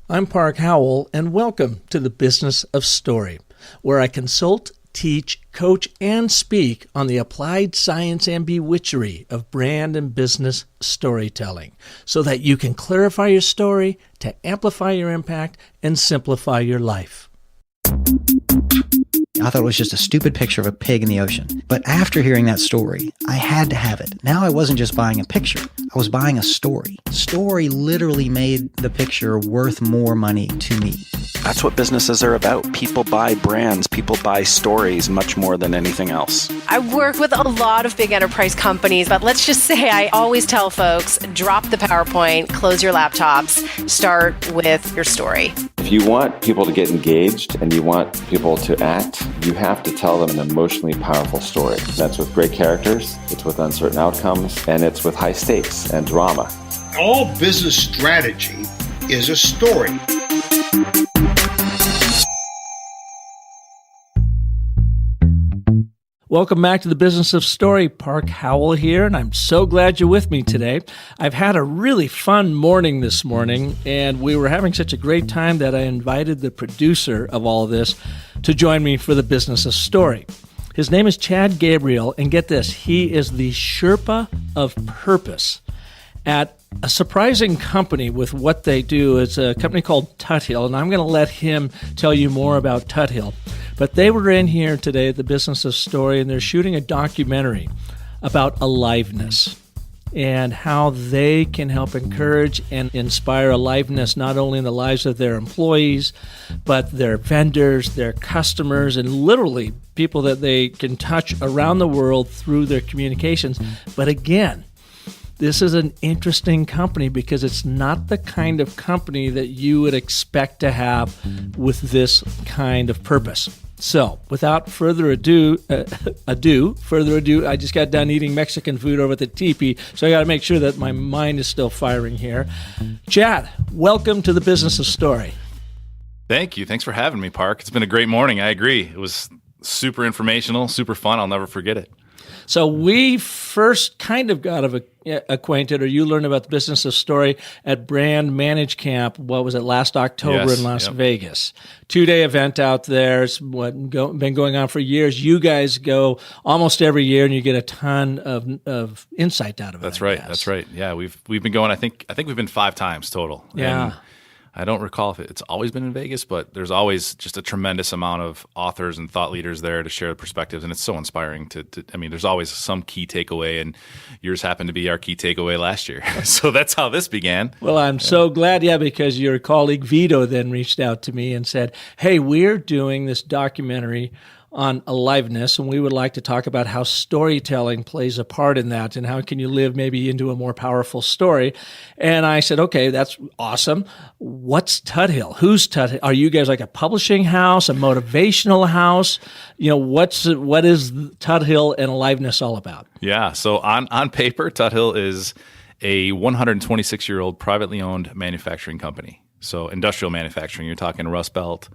I'm Park Howell, and welcome to the Business of Story, where I consult, teach, coach, and speak on the applied science and bewitchery of brand and business storytelling, so that you can clarify your story to amplify your impact and simplify your life. I thought it was just a stupid picture of a pig in the ocean. But after hearing that story, I had to have it. Now I wasn't just buying a picture. I was buying a story. Story literally made the picture worth more money to me. That's what businesses are about. People buy brands. People buy stories much more than anything else. I work with a lot of big enterprise companies, but let's just say I always tell folks, drop the PowerPoint, close your laptops, start with your story. If you want people to get engaged and you want people to act, you have to tell them an emotionally powerful story. That's with great characters, it's with uncertain outcomes, and it's with high stakes and drama. All business strategy is a story. Welcome back to the Business of Story. Park Howell here, and I'm so glad you're with me today. I've had a really fun morning this morning, and we were having such a great time that I invited the producer of all of this to join me for the Business of Story. His name is Chad Gabriel, and get this, he is the Sherpa of Purpose at a surprising company with what they do. It's a company called Tuthill, and I'm going to let him tell you more about Tuthill. But they were in here today at the Business of Story, and they're shooting a documentary about aliveness and how they can help encourage and inspire aliveness not only in the lives of their employees, but their vendors, their customers, and literally people that they can touch around the world through their communications. But again, this is an interesting company because it's not the kind of company that you would expect to have with this kind of purpose. So, without further ado, I just got done eating Mexican food over at the teepee, so I got to make sure that my mind is still firing here. Chad, welcome to the Business of Story. Thank you. Thanks for having me, Park. It's been a great morning. I agree. It was super informational, super fun. I'll never forget it. So we first kind of got acquainted, or you learned about the Business of Story at Brand Manage Camp, what was it, last October in Las Vegas. 2-day event out there. It's been going on for years. You guys go almost every year, and you get a ton of insight out of it. That's right. That's right. Yeah, we've been going, I think we've been 5 times total. Yeah. And I don't recall if it's always been in Vegas, but there's always just a tremendous amount of authors and thought leaders there to share perspectives, and it's so inspiring there's always some key takeaway, and yours happened to be our key takeaway last year. So that's how this began. Well, I'm so glad, because your colleague Vito then reached out to me and said, hey, we're doing this documentary on aliveness, and we would like to talk about how storytelling plays a part in that, and how can you live maybe into a more powerful story. And I said, okay, that's awesome. What's Tuthill? Who's Tuthill? Are you guys like a publishing house, a motivational house? What is Tuthill and aliveness all about? Yeah, so on paper, Tuthill is a 126-year-old privately owned manufacturing company. So industrial manufacturing, you're talking Rust Belt,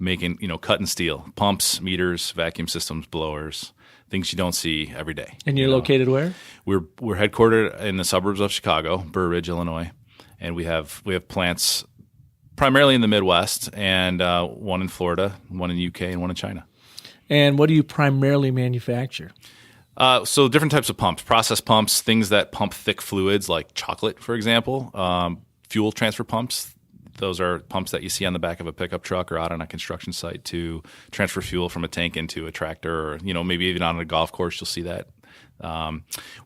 making, cut and steel, pumps, meters, vacuum systems, blowers, things you don't see every day. And you're located where? We're headquartered in the suburbs of Chicago, Burr Ridge, Illinois, and we have plants primarily in the Midwest, and one in Florida, one in UK, and one in China. And what do you primarily manufacture? So different types of pumps, process pumps, things that pump thick fluids like chocolate, for example, fuel transfer pumps. Those are pumps that you see on the back of a pickup truck or out on a construction site to transfer fuel from a tank into a tractor, or maybe even on a golf course, you'll see that.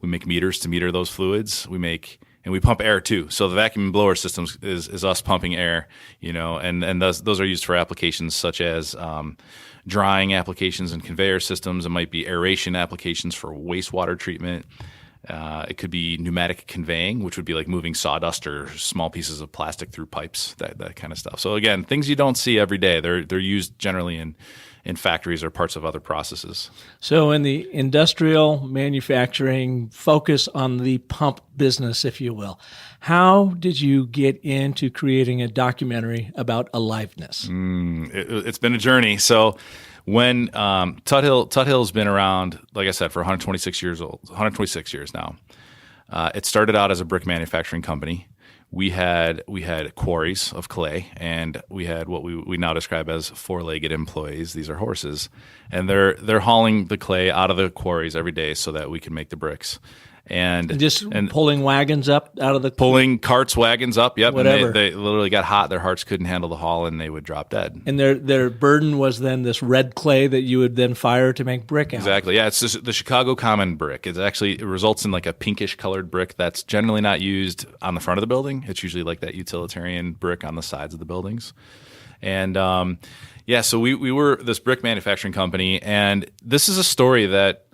We make meters to meter those fluids. And we pump air too. So the vacuum blower systems is us pumping air, and those are used for applications such as drying applications and conveyor systems. It might be aeration applications for wastewater treatment. It could be pneumatic conveying, which would be like moving sawdust or small pieces of plastic through pipes, that kind of stuff. So again, things you don't see every day. They're used generally in factories or parts of other processes. So in the industrial manufacturing, focus on the pump business, if you will. How did you get into creating a documentary about aliveness? It's been a journey. So when Tuthill's been around, like I said, for 126 years now. It started out as a brick manufacturing company. we had quarries of clay, and we had what we now describe as four-legged employees. These are horses, and they're hauling the clay out of the quarries every day so that we can make the bricks. And pulling wagons up out of the pulling carts, wagons up. Yep. Whatever. And they literally got hot. Their hearts couldn't handle the haul, and they would drop dead. And their burden was then this red clay that you would then fire to make brick out. Exactly. Yeah, it's the Chicago Common brick. It results in like a pinkish colored brick that's generally not used on the front of the building. It's usually like that utilitarian brick on the sides of the buildings. And so we were this brick manufacturing company, and this is a story that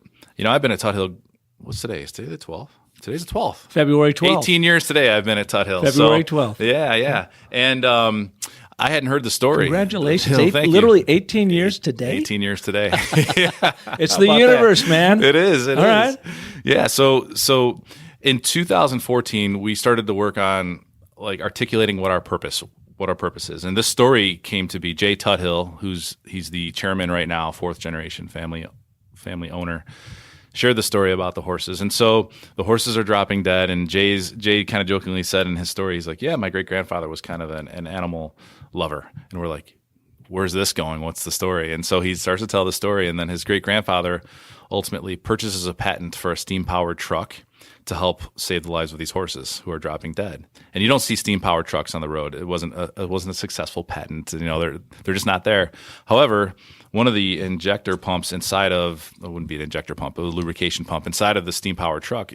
I've been at Tuthill. What's today? Is today the 12th? Today's the 12th. February 12th. 18 years today I've been at Tuthill. February 12th. Yeah. And I hadn't heard the story. Congratulations. Thank literally you. 18 years today? 18 years today. It's the universe, man. It is. All right. Yeah. So in 2014, we started to work on like articulating what our purpose is. And this story came to be Jay Tuthill, he's the chairman right now, fourth generation family owner, shared the story about the horses. And so the horses are dropping dead, and Jay kind of jokingly said in his story, he's like, yeah, my great-grandfather was kind of an animal lover. And we're like, where's this going? What's the story? And so he starts to tell the story, and then his great-grandfather ultimately purchases a patent for a steam-powered truck to help save the lives of these horses who are dropping dead. And you don't see steam-powered trucks on the road. It wasn't a successful patent. They're just not there. However, one of the injector pumps inside of, it wouldn't be an injector pump, it was a lubrication pump inside of the steam-powered truck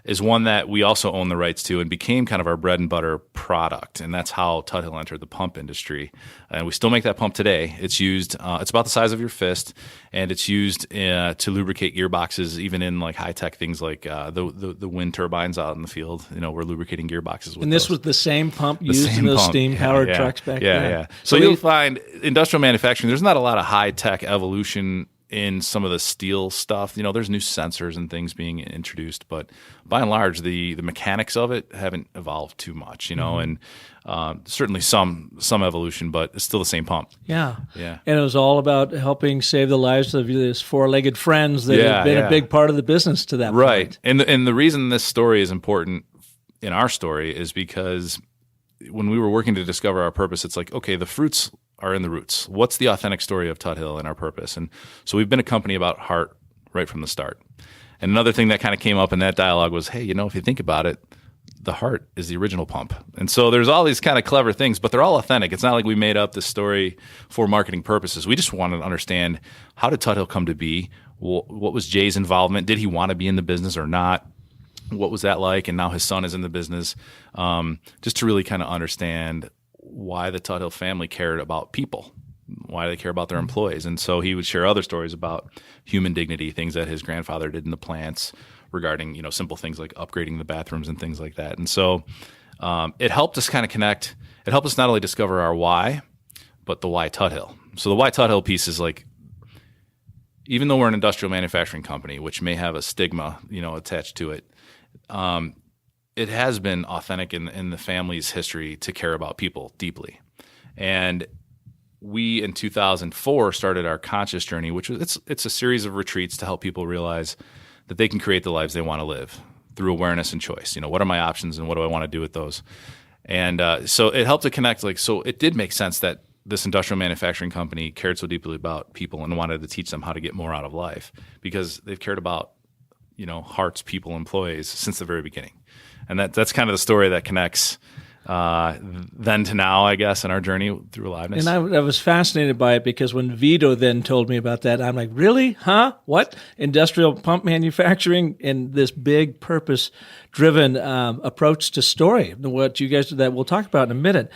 is one that we also own the rights to and became kind of our bread and butter product. And that's how Tuthill entered the pump industry. And we still make that pump today. It's used, it's about the size of your fist, and it's used to lubricate gearboxes, even in like high-tech things like the wind turbines out in the field. We're lubricating gearboxes with And this those. was the same pump used in those steam-powered trucks back then? Yeah. So you'll find industrial manufacturing, there's not a lot of high-tech evolution in some of the steel stuff. There's new sensors and things being introduced, but by and large, the mechanics of it haven't evolved too much, and certainly some evolution, but it's still the same pump. Yeah. Yeah. And it was all about helping save the lives of his four-legged friends that had been a big part of the business to that right. point. And the reason this story is important in our story is because when we were working to discover our purpose, it's like, okay, the fruits are in the roots. What's the authentic story of Tuthill and our purpose? And so we've been a company about heart right from the start. And another thing that kind of came up in that dialogue was, hey, if you think about it, the heart is the original pump. And so there's all these kind of clever things, but they're all authentic. It's not like we made up this story for marketing purposes. We just wanted to understand, how did Tuthill come to be? What was Jay's involvement? Did he want to be in the business or not? What was that like? And now his son is in the business. Just to really kind of understand why the Tuthill family cared about people, why they care about their employees. And so he would share other stories about human dignity, things that his grandfather did in the plants regarding, simple things like upgrading the bathrooms and things like that. And so it helped us kind of connect. It helped us not only discover our why, but the why Tuthill. So the why Tuthill piece is like, even though we're an industrial manufacturing company, which may have a stigma, attached to it, it has been authentic in the family's history to care about people deeply. And we, in 2004, started our conscious journey, which was it's a series of retreats to help people realize that they can create the lives they want to live through awareness and choice. What are my options and what do I want to do with those? And so it helped to connect. So it did make sense that this industrial manufacturing company cared so deeply about people and wanted to teach them how to get more out of life, because they've cared about hearts, people, employees since the very beginning. And that's kind of the story that connects then to now, I guess, in our journey through aliveness. And I was fascinated by it, because when Vito then told me about that, I'm like, really? Huh? What? Industrial pump manufacturing and this big purpose-driven approach to story, what you guys do that we'll talk about in a minute.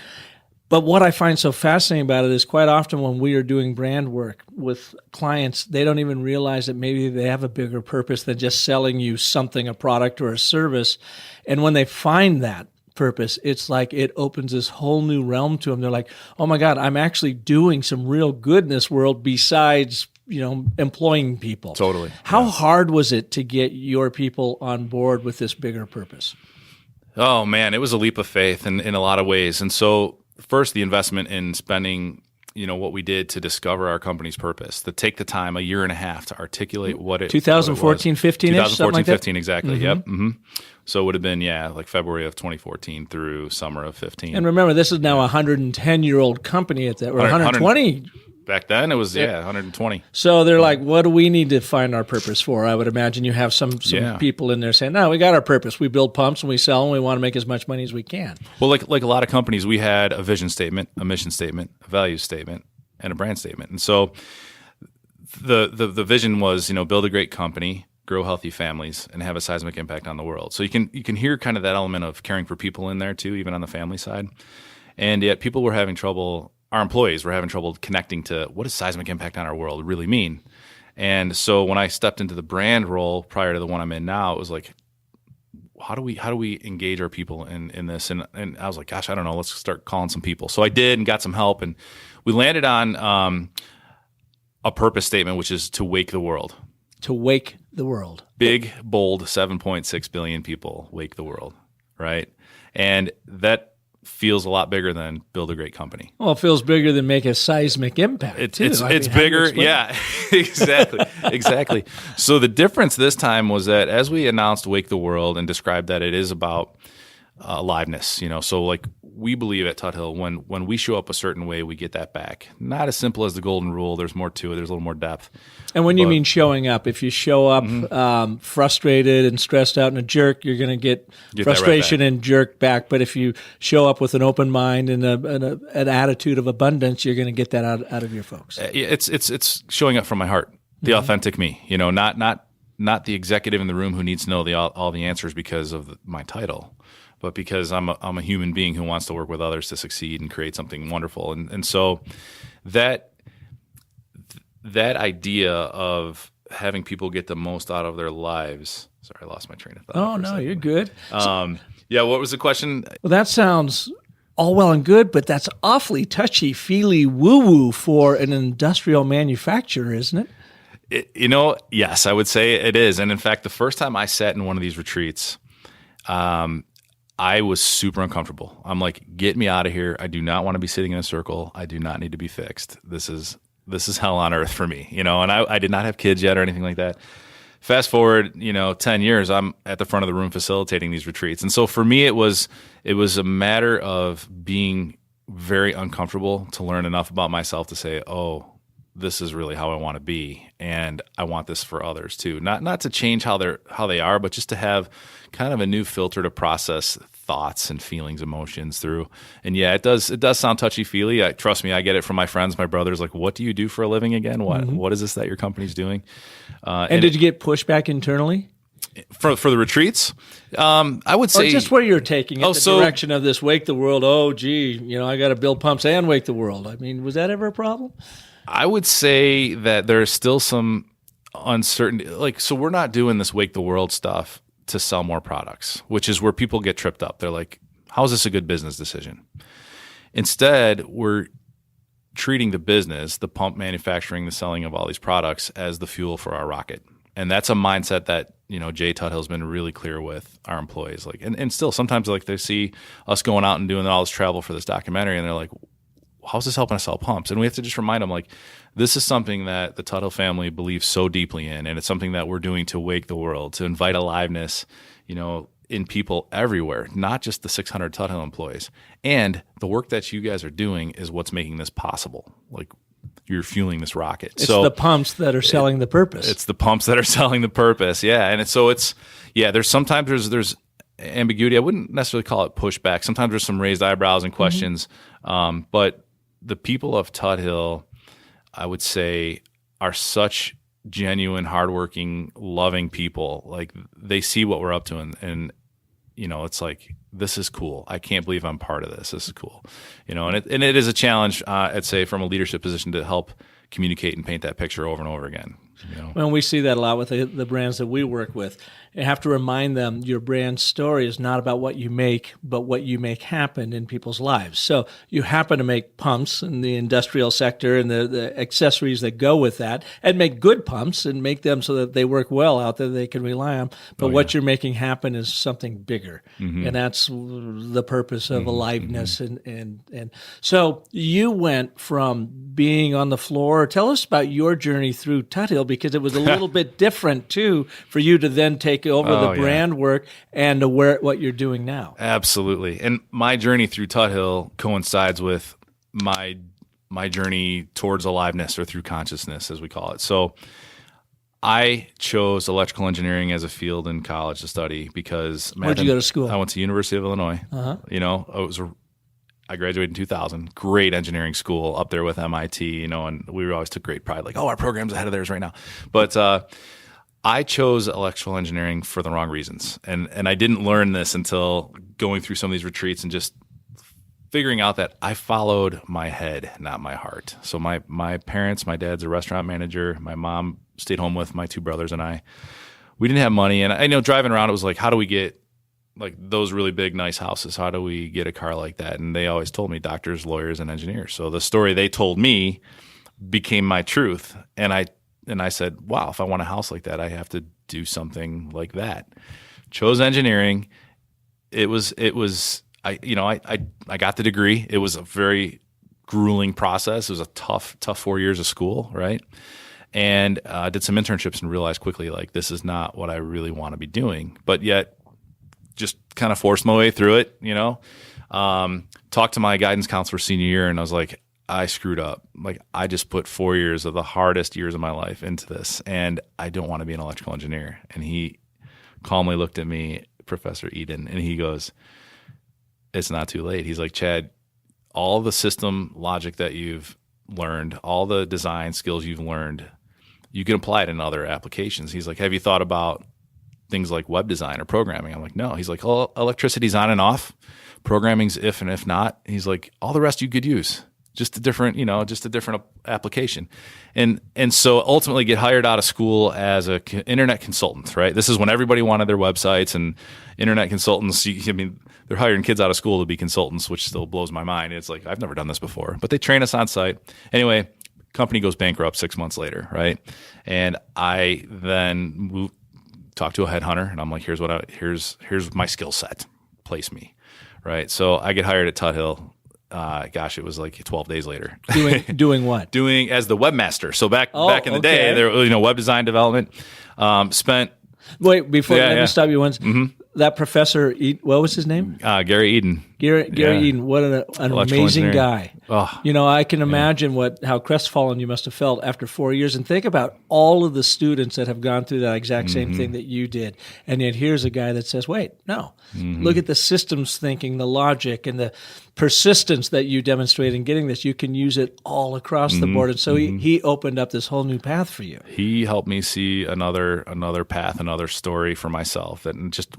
But what I find so fascinating about it is quite often when we are doing brand work with clients, they don't even realize that maybe they have a bigger purpose than just selling you something, a product or a service. And when they find that purpose, it's like it opens this whole new realm to them. They're like, oh my God, I'm actually doing some real good in this world besides, employing people. Totally. How hard was it to get your people on board with this bigger purpose? Oh man, it was a leap of faith in a lot of ways. And so first, the investment in spending what we did to discover our company's purpose, to take the time, a year and a half, to articulate what it 2014, 15, 2014, 15, exactly. Yep. Mm-hmm. So it would have been, like February of 2014 through summer of 15. And remember, this is now a 110-year-old company at that, or 120. Back then it was 120. So they're like, what do we need to find our purpose for? I would imagine you have some people in there saying, no, we got our purpose. We build pumps and we sell them. We want to make as much money as we can. Well, like a lot of companies, we had a vision statement, a mission statement, a value statement, and a brand statement. And so the vision was, build a great company, grow healthy families, and have a seismic impact on the world. So you can hear kind of that element of caring for people in there too, even on the family side. And yet people were having trouble. Our employees were having trouble connecting to what does seismic impact on our world really mean. And so when I stepped into the brand role prior to the one I'm in now, it was like, how do we engage our people in this? And I was like, gosh, I don't know. Let's start calling some people. So I did and got some help, and we landed on a purpose statement, which is to wake the world. To wake the world. Big, bold, 7.6 billion people wake the world, right? And that feels a lot bigger than build a great company. Well, it feels bigger than make a seismic impact. It's bigger. Yeah, exactly. So the difference this time was that as we announced Wake the World and described that it is about aliveness, so like we believe at Tuthill, when we show up a certain way, we get that back. Not as simple as the golden rule. There's more to it. There's a little more depth. And when you mean showing up, if you show up frustrated and stressed out and a jerk, you're going to get frustration and jerk back. But if you show up with an open mind and an attitude of abundance, you're going to get that out of your folks. It's showing up from my heart, the authentic me. Not the executive in the room who needs to know all the answers because of my title, but because I'm a human being who wants to work with others to succeed and create something wonderful. And so that idea of having people get the most out of their lives. Sorry, I lost my train of thought. Oh, no, you're good. What was the question? Well, that sounds all well and good, but that's awfully touchy-feely woo-woo for an industrial manufacturer, isn't it? Yes, I would say it is. And in fact, the first time I sat in one of these retreats, I was super uncomfortable. I'm like, get me out of here. I do not want to be sitting in a circle. I do not need to be fixed. This is hell on earth for me, and I did not have kids yet or anything like that. Fast forward, 10 years, I'm at the front of the room facilitating these retreats. And so for me, it was a matter of being very uncomfortable to learn enough about myself to say, oh, this is really how I want to be, and I want this for others too. Not to change how they are, but just to have kind of a new filter to process thoughts and feelings, emotions through. And yeah, it does sound touchy-feely. Trust me, I get it from my friends, my brothers. Like, what do you do for a living again? What is this that your company's doing? And did you get pushback internally? For the retreats, I would say, or just where you're taking it, direction of this wake the world. Oh, gee, I got to build pumps and wake the world. I mean, was that ever a problem? I would say that there's still some uncertainty. So we're not doing this wake the world stuff to sell more products, which is where people get tripped up. They're like, how is this a good business decision? Instead, we're treating the business, the pump manufacturing, the selling of all these products as the fuel for our rocket. And that's a mindset that, Jay Tuthill's been really clear with our employees. And still sometimes they see us going out and doing all this travel for this documentary, and they're like, how's this helping us sell pumps? And we have to just remind them, this is something that the Tuthill family believes so deeply in, and it's something that we're doing to wake the world, to invite aliveness, in people everywhere, not just the 600 Tuthill employees. And the work that you guys are doing is what's making this possible. You're fueling this rocket. It's the pumps that are selling the purpose. It's the pumps that are selling the purpose. Yeah. And there's sometimes there's ambiguity. I wouldn't necessarily call it pushback. Sometimes there's some raised eyebrows and questions. But the people of Tuthill, I would say, are such genuine, hardworking, loving people. They see what we're up to, and it's like, this is cool. I can't believe I'm part of this. This is cool. And it is a challenge, I'd say, from a leadership position to help communicate and paint that picture over and over again. Well, we see that a lot with the brands that we work with. You have to remind them your brand story is not about what you make, but what you make happen in people's lives. So you happen to make pumps in the industrial sector and the accessories that go with that, and make good pumps and make them so that they work well out there, they can rely on. But what you're making happen is something bigger. And that's the purpose of aliveness. And so you went from being on the floor. Tell us about your journey through Tuthill, because it was a little bit different too for you to then take over the brand work and to what you're doing now. Absolutely. And my journey through Tuthill coincides with my journey towards aliveness, or through consciousness, as we call it. So I chose electrical engineering as a field in college to study because Where'd you go to school? I went to University of Illinois. I graduated in 2000. Great engineering school up there with MIT, and we always took great pride, like, our program's ahead of theirs right now. But I chose electrical engineering for the wrong reasons. And I didn't learn this until going through some of these retreats and just figuring out that I followed my head, not my heart. So my parents, my dad's a restaurant manager. My mom stayed home with my two brothers and I. We didn't have money. And I know driving around, it was like, how do we get like those really big, nice houses? How do we get a car like that? And they always told me doctors, lawyers, and engineers. So the story they told me became my truth. And I said, wow, if I want a house like that, I have to do something like that. Chose engineering. I got the degree. It was a very grueling process. It was a tough 4 years of school, right? And did some internships and realized quickly, like, this is not what I really want to be doing. But yet, just kind of forced my way through it, Talked to my guidance counselor senior year, and I was like, I screwed up. Like, I just put 4 years of the hardest years of my life into this, and I don't want to be an electrical engineer. And he calmly looked at me, Professor Eden, and he goes, it's not too late. He's like, Chad, all the system logic that you've learned, all the design skills you've learned, you can apply it in other applications. He's like, have you thought about things like web design or programming? I'm like, no. He's like, oh, electricity's on and off. Programming's if and if not. He's like, all the rest you could use. Just a different application. And so ultimately get hired out of school as a internet consultant, right? This is when everybody wanted their websites, and internet consultants, they're hiring kids out of school to be consultants, which still blows my mind. It's like, I've never done this before, but they train us on site. Anyway, company goes bankrupt 6 months later, right? And I then talk to a headhunter, and I'm like, here's my skill set, place me, right? So I get hired at Tuthill. It was like 12 days later. Doing what? Doing as the webmaster. So back in the day, there web design development. Wait, let me stop you once. Mm-hmm. That professor, what was his name? Gary Eden. Gary Eden. What an amazing guy. Oh, I can imagine how crestfallen you must have felt after 4 years. And think about all of the students that have gone through that exact same thing that you did. And yet here's a guy that says, wait, no. Look at the systems thinking, the logic, and the persistence that you demonstrate in getting this. You can use it all across the board. And so he opened up this whole new path for you. He helped me see another path, another story for myself, and just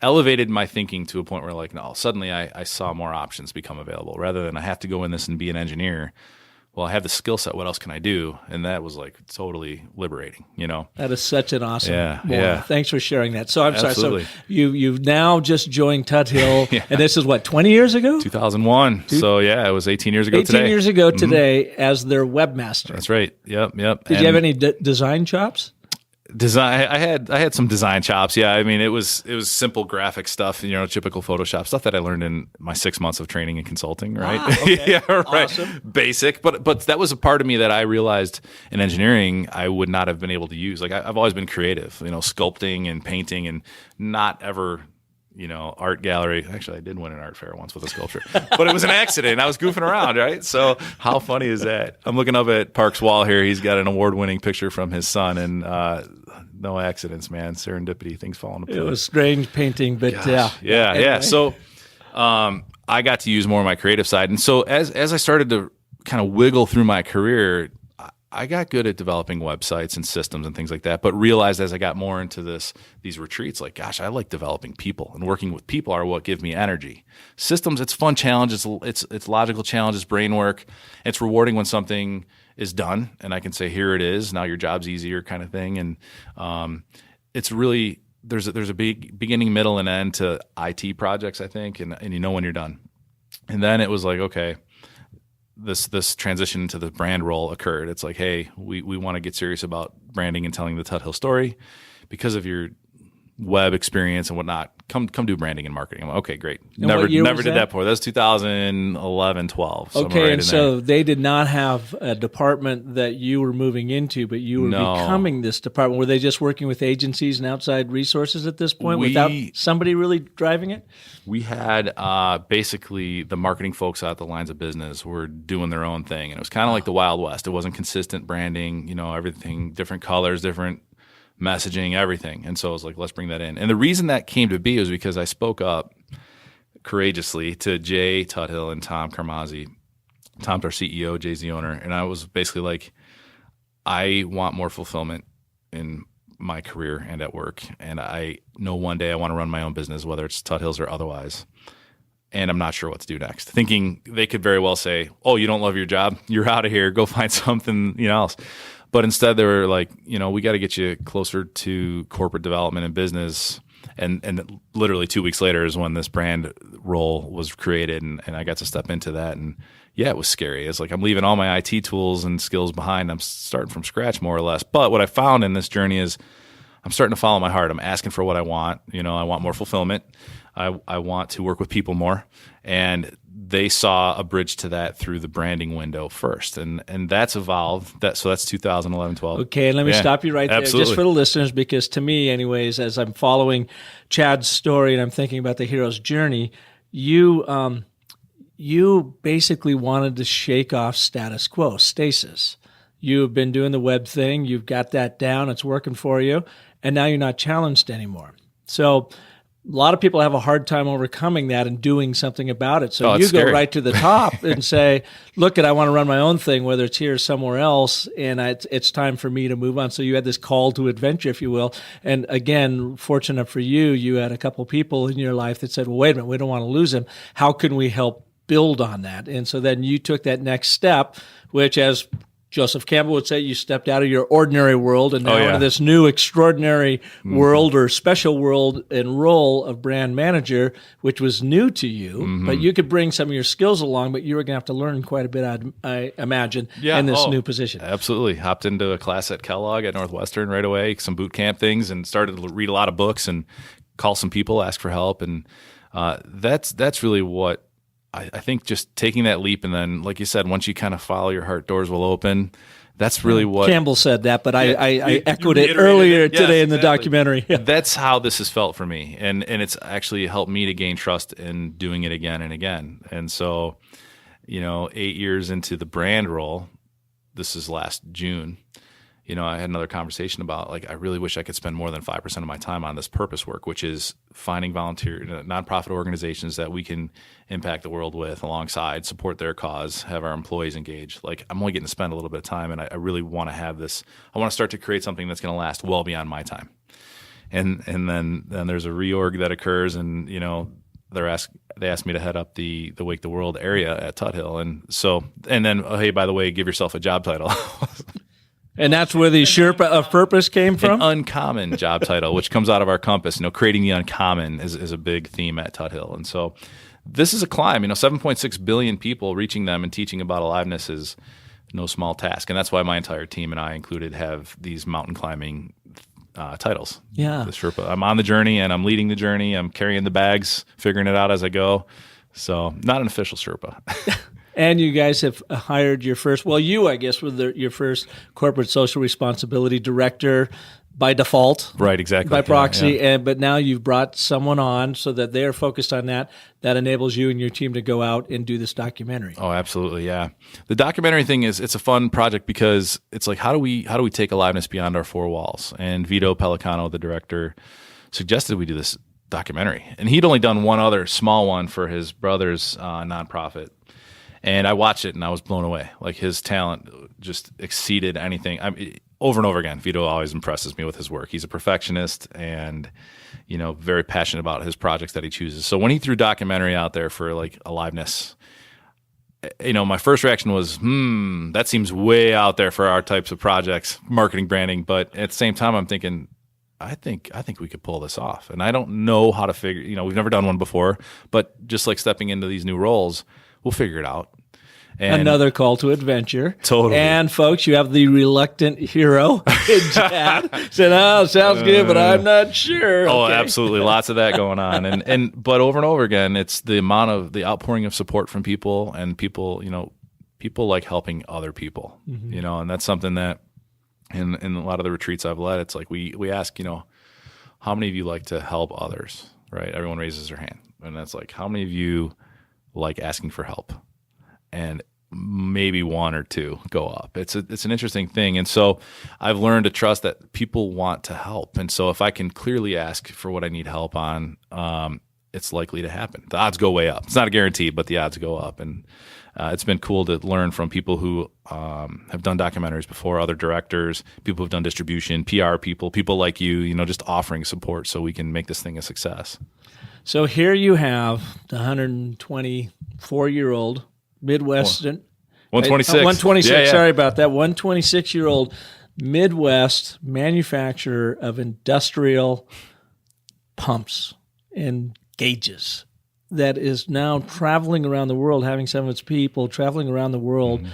elevated my thinking to a point where, suddenly I saw more options become available. Rather than I have to go in this and be an engineer, well, I have the skill set. What else can I do? And that was totally liberating, That is such an awesome yeah. Thanks for sharing that. So I'm Absolutely. sorry. So you've now just joined Tuthill, and this is what, 20 years ago? 2001. So it was 18 years ago today. 18 years ago today as their webmaster. That's right. Yep. Did you have any design chops? Design. I had some design chops. Yeah, it was simple graphic stuff. Typical Photoshop stuff that I learned in my 6 months of training and consulting. Right. Okay. Yeah. Right. Awesome. Basic, but that was a part of me that I realized in engineering I would not have been able to use. I've always been creative. Sculpting and painting, and not ever. Art gallery. Actually, I did win an art fair once with a sculpture, but it was an accident. I was goofing around, right? So how funny is that? I'm looking up at Park's wall here. He's got an award-winning picture from his son, and no accidents, man. Serendipity, things falling apart. It was strange painting, but yeah. Anyway. So I got to use more of my creative side, and so as I started to kind of wiggle through my career, I got good at developing websites and systems and things like that, but realized as I got more into these retreats, I like developing people, and working with people are what give me energy. Systems, it's fun challenge, it's logical challenge, it's brain work. It's rewarding when something is done, and I can say, here it is. Now your job's easier, kind of thing. And it's really there's a big beginning, middle, and end to IT projects, I think, and you know when you're done. And then it was like, okay, this transition into the brand role occurred. It's like, hey, we want to get serious about branding and telling the Tuthill story because of your web experience and whatnot. Come do branding and marketing. I'm like, okay, great. Never did that before. That was 2011, 12. Okay, right and so they did not have a department that you were moving into, but you were becoming this department. Were they just working with agencies and outside resources at this point without somebody really driving it? We had basically the marketing folks out the lines of business were doing their own thing. And it was kind of like the Wild West. It wasn't consistent branding, everything, different colors, different messaging, everything. And so I was like, let's bring that in. And the reason that came to be was because I spoke up courageously to Jay Tuthill and Tom Carmazzi. Tom's our CEO, Jay's the owner. And I was basically like, I want more fulfillment in my career and at work. And I know one day I want to run my own business, whether it's Tuthills or otherwise. And I'm not sure what to do next. Thinking they could very well say, oh, you don't love your job? You're out of here. Go find something else. But instead, they were like, we got to get you closer to corporate development and business. And literally 2 weeks later is when this brand role was created, and I got to step into that. And yeah, it was scary. It's like I'm leaving all my IT tools and skills behind. I'm starting from scratch, more or less. But what I found in this journey is I'm starting to follow my heart. I'm asking for what I want. I want more fulfillment. I want to work with people more. And they saw a bridge to that through the branding window first. And that's evolved. So that's 2011, 12. Okay, and let me stop you right there. Absolutely. Just for the listeners, because to me, anyways, as I'm following Chad's story and I'm thinking about the hero's journey, you basically wanted to shake off status quo, stasis. You've been doing the web thing. You've got that down. It's working for you. And now you're not challenged anymore. So a lot of people have a hard time overcoming that and doing something about it. So you go right to the top and say, look, I want to run my own thing, whether it's here or somewhere else, and it's time for me to move on. So you had this call to adventure, if you will. And again, fortunate for you, you had a couple people in your life that said, well, wait a minute, we don't want to lose him. How can we help build on that? And so then you took that next step, which, as Joseph Campbell would say, you stepped out of your ordinary world and now into this new extraordinary world or special world and role of brand manager, which was new to you. But you could bring some of your skills along, but you were going to have to learn quite a bit, I imagine, in this new position. Absolutely. Hopped into a class at Kellogg at Northwestern right away, some boot camp things, and started to read a lot of books and call some people, ask for help. And that's really what I think, just taking that leap, and then, like you said, once you kind of follow your heart, doors will open. That's really what Campbell said that, but I echoed it earlier today in the documentary. Yeah. That's how this has felt for me, and it's actually helped me to gain trust in doing it again and again. And so, 8 years into the brand role, this is last June. I had another conversation about, I really wish I could spend more than 5% of my time on this purpose work, which is finding volunteer nonprofit organizations that we can impact the world with, alongside, support their cause, have our employees engaged. I'm only getting to spend a little bit of time, and I really want to have this. I want to start to create something that's going to last well beyond my time. And then there's a reorg that occurs, and they asked me to head up the Wake the World area at Tuthill, and then hey, by the way, give yourself a job title. And that's where the Sherpa of Purpose came from? An uncommon job title, which comes out of our compass. Creating the uncommon is a big theme at Tuthill. And so this is a climb. 7.6 billion people, reaching them and teaching about aliveness is no small task. And that's why my entire team, and I included, have these mountain climbing titles. Yeah. The Sherpa. I'm on the journey, and I'm leading the journey. I'm carrying the bags, figuring it out as I go. So not an official Sherpa. And you guys have hired your first, I guess, were your first corporate social responsibility director by default. Right, exactly. By proxy. Yeah. But now you've brought someone on so that they're focused on that. That enables you and your team to go out and do this documentary. Oh, absolutely, yeah. The documentary thing it's a fun project because it's like, how do we take aliveness beyond our four walls? And Vito Pellicano, the director, suggested we do this documentary. And he'd only done one other small one for his brother's nonprofit. And I watched it and I was blown away. His talent just exceeded anything. Over and over again, Vito always impresses me with his work. He's a perfectionist and, very passionate about his projects that he chooses. So when he threw documentary out there for aliveness, my first reaction was, that seems way out there for our types of projects, marketing, branding. But at the same time, I'm thinking, I think we could pull this off. And I don't know how to figure, we've never done one before, but just like stepping into these new roles, we'll figure it out. And another call to adventure. Totally. And folks, you have the reluctant hero, Chad, said, "Oh, sounds good, but I'm not sure." Oh, Okay. absolutely. Lots of that going on. But over and over again, it's the amount of the outpouring of support from people, and people like helping other people, and that's something that in a lot of the retreats I've led, it's like we ask, how many of you like to help others, right? Everyone raises their hand. And that's like, how many of you like asking for help? And maybe one or two go up. It's an interesting thing. And so I've learned to trust that people want to help. And so if I can clearly ask for what I need help on, it's likely to happen. The odds go way up. It's not a guarantee, but the odds go up. And it's been cool to learn from people who have done documentaries before, other directors, people who've done distribution, PR people like you, just offering support so we can make this thing a success. So here you have the 124-year-old Midwestern. 126. 126, Yeah. sorry about that. 126-year-old Midwest manufacturer of industrial pumps and gauges that is now traveling around the world, having some of its people traveling around the world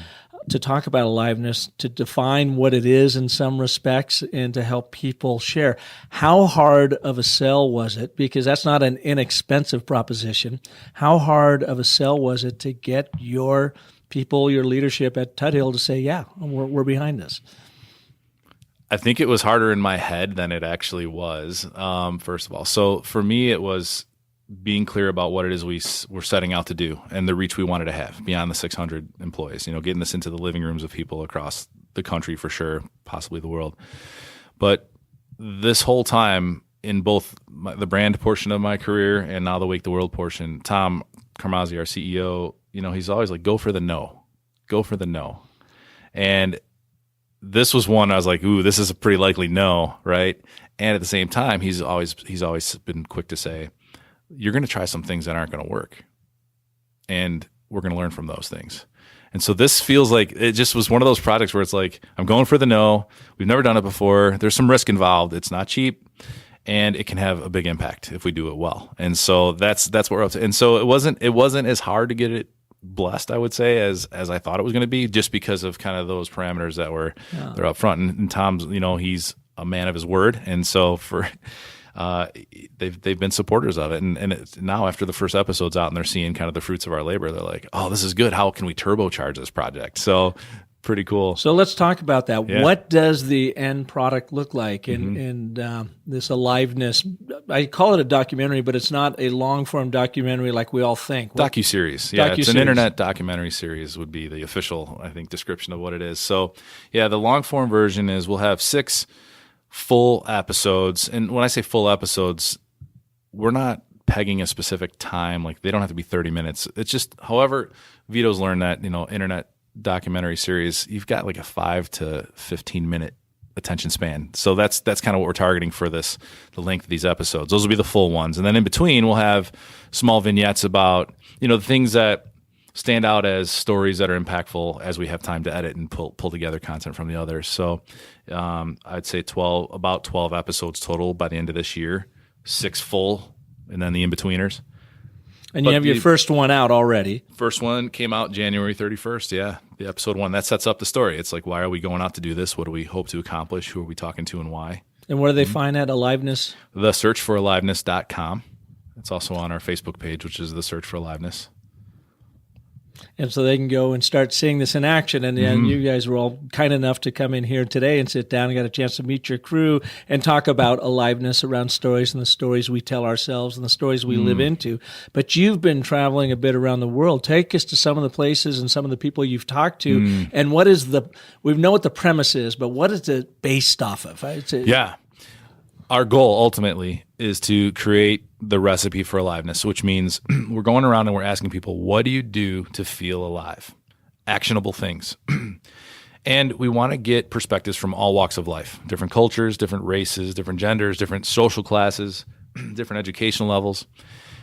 to talk about aliveness, to define what it is in some respects, and to help people share. How hard of a sell was it? Because that's not an inexpensive proposition. How hard of a sell was it to get your people, your leadership at Tuthill to say, yeah, we're behind this? I think it was harder in my head than it actually was, first of all. So for me, it was being clear about what it is we're setting out to do and the reach we wanted to have beyond the 600 employees, getting this into the living rooms of people across the country for sure, possibly the world. But this whole time in both the brand portion of my career and now the Wake the World portion, Tom Carmazzi, our CEO, he's always like, go for the no. And this was one I was like, ooh, this is a pretty likely no, right? And at the same time, he's always been quick to say, you're going to try some things that aren't going to work, and we're going to learn from those things. And so this feels like it just was one of those projects where it's like, I'm going for the no. We've never done it before. There's some risk involved. It's not cheap, and it can have a big impact if we do it well. And so that's what we're up to. And so it wasn't as hard to get it blessed, I would say, as I thought it was going to be, just because of kind of those parameters that they're up front. And Tom's, he's a man of his word, and so they've been supporters of it, and it's now after the first episode's out and they're seeing kind of the fruits of our labor, they're like, oh, this is good. How can we turbocharge this project? So pretty cool. So let's talk about that. Yeah. What does the end product look like in this aliveness? I call it a documentary, but it's not a long-form documentary like we all think. Docuseries. Yeah, it's Docuseries. an internet documentary series would be the official, I think, description of what it is. So yeah, the long-form version is we'll have 6 full episodes. And when I say full episodes, we're not pegging a specific time. Like, they don't have to be 30 minutes. It's just, however, Vito's learned that, internet documentary series, you've got like a 5 to 15 minute attention span. So that's kind of what we're targeting for the length of these episodes. Those will be the full ones. And then in between, we'll have small vignettes about, the things that stand out as stories that are impactful as we have time to edit and pull together content from the others. So I'd say about 12 episodes total by the end of this year, 6 full, and then the in-betweeners. And you have your first one out already. First one came out January 31st, yeah, the episode 1. That sets up the story. It's like, why are we going out to do this? What do we hope to accomplish? Who are we talking to, and why? And where do they find that, Aliveness? TheSearchForAliveness.com. It's also on our Facebook page, which is The Search for Aliveness. And so they can go and start seeing this in action. And you guys were all kind enough to come in here today and sit down and got a chance to meet your crew and talk about aliveness around stories and the stories we tell ourselves and the stories we live into. But you've been traveling a bit around the world. Take us to some of the places and some of the people you've talked to. And what is we know what the premise is, but what is it based off of? Yeah. Our goal ultimately is to create the recipe for aliveness, which means we're going around and we're asking people, what do you do to feel alive? Actionable things. And we want to get perspectives from all walks of life, different cultures, different races, different genders, different social classes, different educational levels.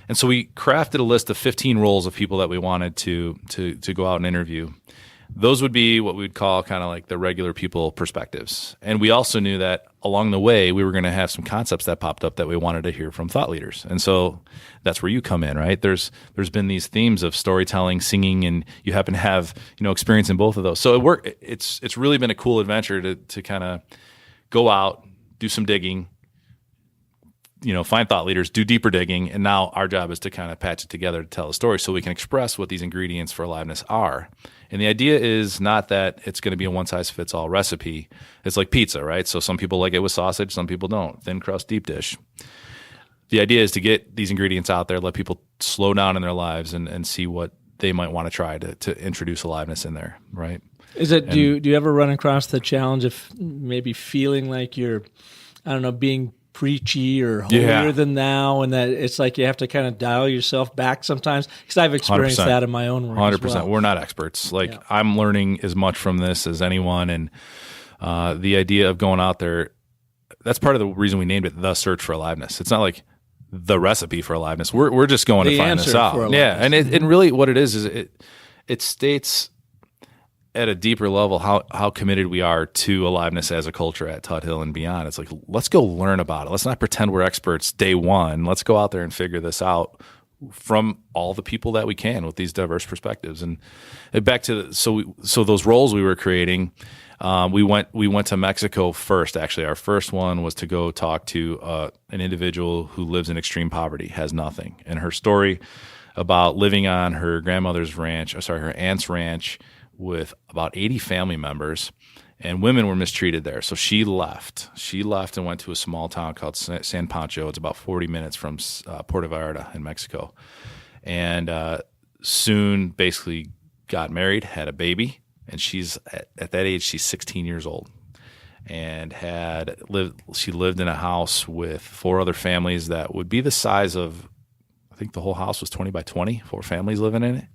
And so we crafted a list of 15 roles of people that we wanted to go out and interview. Those would be what we'd call kind of like the regular people perspectives. And we also knew that along the way, we were going to have some concepts that popped up that we wanted to hear from thought leaders. And so that's where you come in, right? There's been these themes of storytelling, singing, and you happen to have, experience in both of those. So it's really been a cool adventure to kind of go out, do some digging, find thought leaders, do deeper digging, and now our job is to kind of patch it together to tell a story so we can express what these ingredients for aliveness are. And the idea is not that it's going to be a one-size-fits-all recipe. It's like pizza, right? So some people like it with sausage, some people don't. Thin crust, deep dish. The idea is to get these ingredients out there, let people slow down in their lives and see what they might want to try to introduce aliveness in there, right? Do you ever run across the challenge of maybe feeling like you're, being preachy or holier than thou, and that it's like you have to kind of dial yourself back sometimes? Because I've experienced 100%. That in my own work 100%. As well. We're not experts. I'm learning as much from this as anyone, and the idea of going out there, that's part of the reason we named it The Search for Aliveness. It's not like the recipe for aliveness. We're just going to find this out. Yeah, and it really what it is it states at a deeper level how committed we are to aliveness as a culture at Tuthill and beyond. It's like, let's go learn about it. Let's not pretend we're experts day one. Let's go out there and figure this out from all the people that we can with these diverse perspectives. And back to so those roles we were creating, we went to Mexico first. Actually, our first one was to go talk to an individual who lives in extreme poverty, has nothing, and her story about living on her her aunt's ranch with about 80 family members, and women were mistreated there. So she left. She left and went to a small town called San Pancho. It's about 40 minutes from Puerto Vallarta in Mexico. And soon basically got married, had a baby, and she's at that age, she's 16 years old. And she lived in a house with 4 other families that would be the size of, I think the whole house was 20 by 20, 4 families living in it.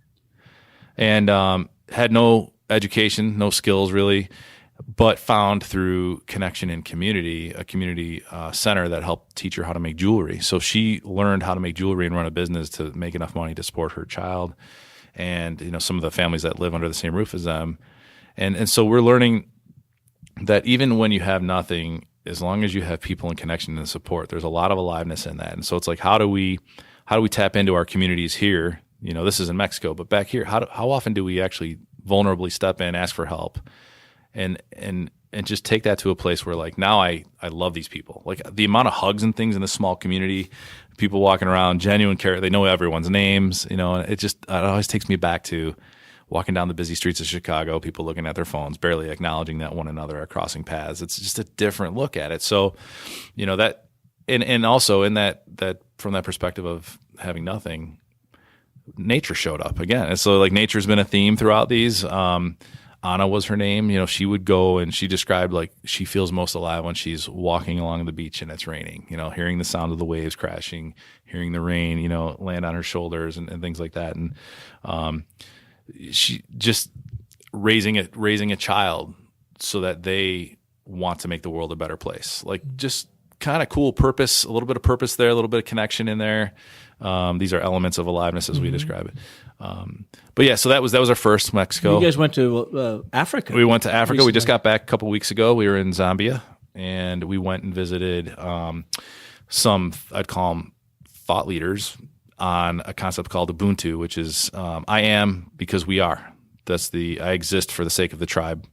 And had no education, no skills really, but found through connection and community, a community center that helped teach her how to make jewelry. So she learned how to make jewelry and run a business to make enough money to support her child and some of the families that live under the same roof as them. And so we're learning that even when you have nothing, as long as you have people in connection and support, there's a lot of aliveness in that. And so it's like, how do we tap into our communities here? This is in Mexico, but back here, how often do we actually vulnerably step in, ask for help, and just take that to a place where like now I love these people. Like the amount of hugs and things in this small community, people walking around, genuine care, they know everyone's names, and it always takes me back to walking down the busy streets of Chicago, people looking at their phones, barely acknowledging that one another are crossing paths. It's just a different look at it. So, that, and also in that from that perspective of having nothing, nature showed up again. And so like nature's been a theme throughout these. Anna was her name. She would go and she described like she feels most alive when she's walking along the beach and it's raining, hearing the sound of the waves crashing, hearing the rain, land on her shoulders and things like that. And she just raising a child so that they want to make the world a better place. Like just kind of cool purpose, a little bit of purpose there, a little bit of connection in there. These are elements of aliveness as we describe it. But yeah, so that was our first Mexico. You guys went to Africa. We went to Africa. Recently. We just got back a couple weeks ago. We were in Zambia, and we went and visited some, I'd call them thought leaders on a concept called Ubuntu, which is I am because we are. That's I exist for the sake of the tribe.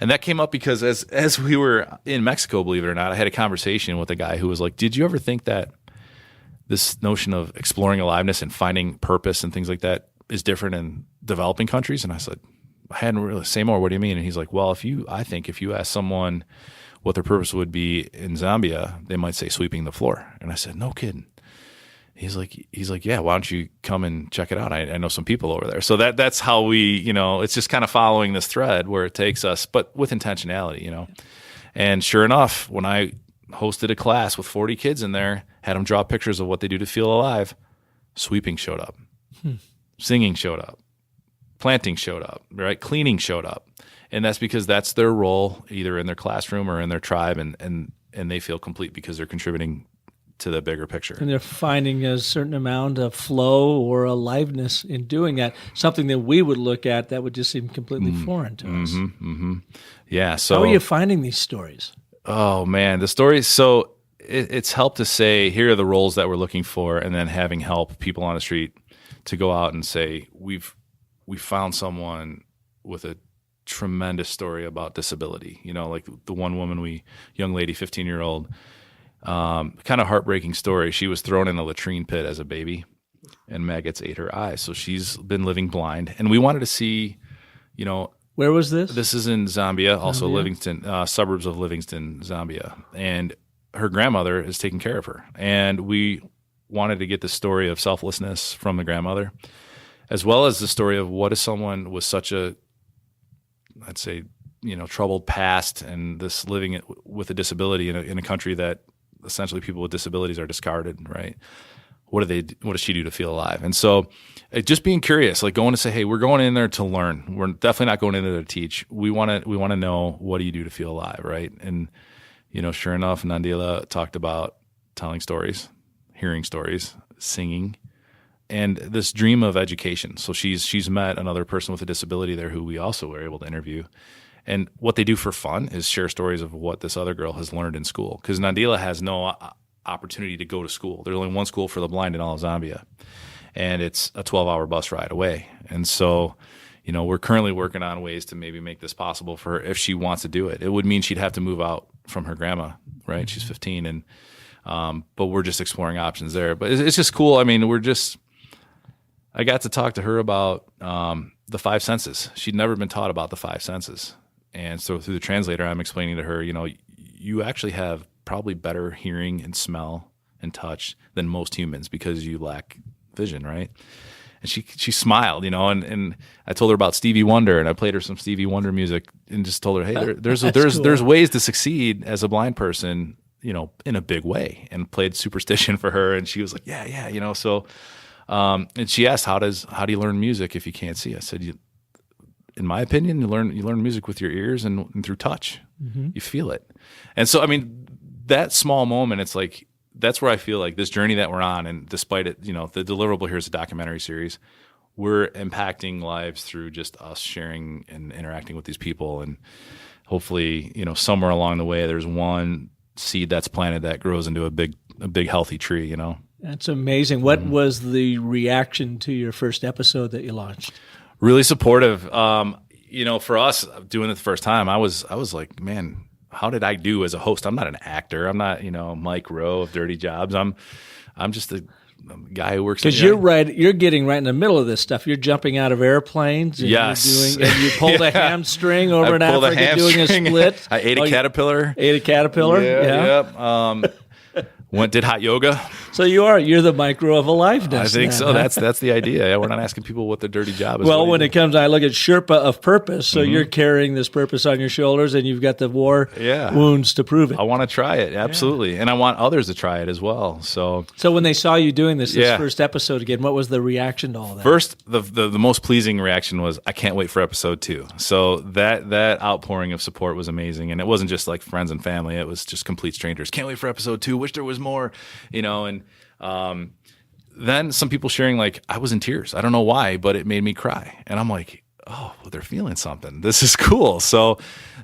And that came up because as we were in Mexico, believe it or not, I had a conversation with a guy who was like, did you ever think that this notion of exploring aliveness and finding purpose and things like that is different in developing countries? And I said, I hadn't really say more. What do you mean? And he's like, well, I think if you ask someone what their purpose would be in Zambia, they might say sweeping the floor. And I said, no kidding. He's like, yeah, why don't you come and check it out? I know some people over there. So that's how we, it's just kind of following this thread where it takes us, but with intentionality, And sure enough, when I hosted a class with 40 kids in there, had them draw pictures of what they do to feel alive, sweeping showed up, singing showed up, planting showed up, right? Cleaning showed up. And that's because that's their role either in their classroom or in their tribe, and they feel complete because they're contributing to the bigger picture. And they're finding a certain amount of flow or aliveness in doing that, something that we would look at that would just seem completely foreign to us. Yeah. So how are you finding these stories? Oh man, the stories. So it's helped to say, here are the roles that we're looking for, and then having help people on the street to go out and say, we found someone with a tremendous story about disability. Like the one woman, young lady, 15-year-old, kind of heartbreaking story. She was thrown in a latrine pit as a baby, and maggots ate her eyes. So she's been living blind, and we wanted to see, Where was this? This is in Zambia, also Livingston, suburbs of Livingston, Zambia. And her grandmother is taking care of her. And we wanted to get the story of selflessness from the grandmother, as well as the story of what is someone with such a, I'd say, troubled past, and this living with a disability in a country that essentially people with disabilities are discarded, right? What does she do to feel alive? And so just being curious, like going to say, hey, we're going in there to learn. We're definitely not going in there to teach. We want to know, what do you do to feel alive, right? And, sure enough, Nandila talked about telling stories, hearing stories, singing, and this dream of education. So she's met another person with a disability there who we also were able to interview. And what they do for fun is share stories of what this other girl has learned in school. Because Nandila has no opportunity to go to school. There's only one school for the blind in all of Zambia, and it's a 12-hour bus ride away. And so, we're currently working on ways to maybe make this possible for her if she wants to do it. It would mean she'd have to move out from her grandma, right? She's 15, and but we're just exploring options there. But it's just cool. I mean, I got to talk to her about the five senses. She'd never been taught about the five senses. And so through the translator, I'm explaining to her, you actually have probably better hearing and smell and touch than most humans because you lack vision, right? And she smiled, and I told her about Stevie Wonder, and I played her some Stevie Wonder music and just told her, hey, there's ways to succeed as a blind person, in a big way, and played Superstition for her, and she was like, yeah, so and she asked, how do you learn music if you can't see? I said, in my opinion, you learn music with your ears and through touch. Mm-hmm. You feel it. And so, I mean, that small moment, it's like, that's where I feel like this journey that we're on, and despite it, the deliverable here is a documentary series, we're impacting lives through just us sharing and interacting with these people. And hopefully, somewhere along the way, there's one seed that's planted that grows into a big healthy tree, That's amazing. What was the reaction to your first episode that you launched? Really supportive. For us doing it the first time, I was like, man, how did I do as a host? I'm not an actor. I'm not, Mike Rowe of Dirty Jobs. I'm just a guy who works. Because you're getting right in the middle of this stuff. You're jumping out of airplanes. And yes. And you pulled a hamstring over in Africa doing a split. I ate a caterpillar. Yeah. Did hot yoga. So you're the micro of aliveness. I think now, so. Huh? That's the idea. Yeah, we're not asking people what their dirty job is. Well, when it comes, I look at Sherpa of Purpose. So you're carrying this purpose on your shoulders, and you've got the war wounds to prove it. I want to try it, absolutely, and I want others to try it as well. So when they saw you doing this first episode again, what was the reaction to all that? First, the most pleasing reaction was, I can't wait for episode 2. So that outpouring of support was amazing, and it wasn't just like friends and family; it was just complete strangers. Can't wait for episode 2. Wish there was more, and. Then some people sharing, like, I was in tears. I don't know why, but it made me cry. And I'm like, oh, well, they're feeling something. This is cool. So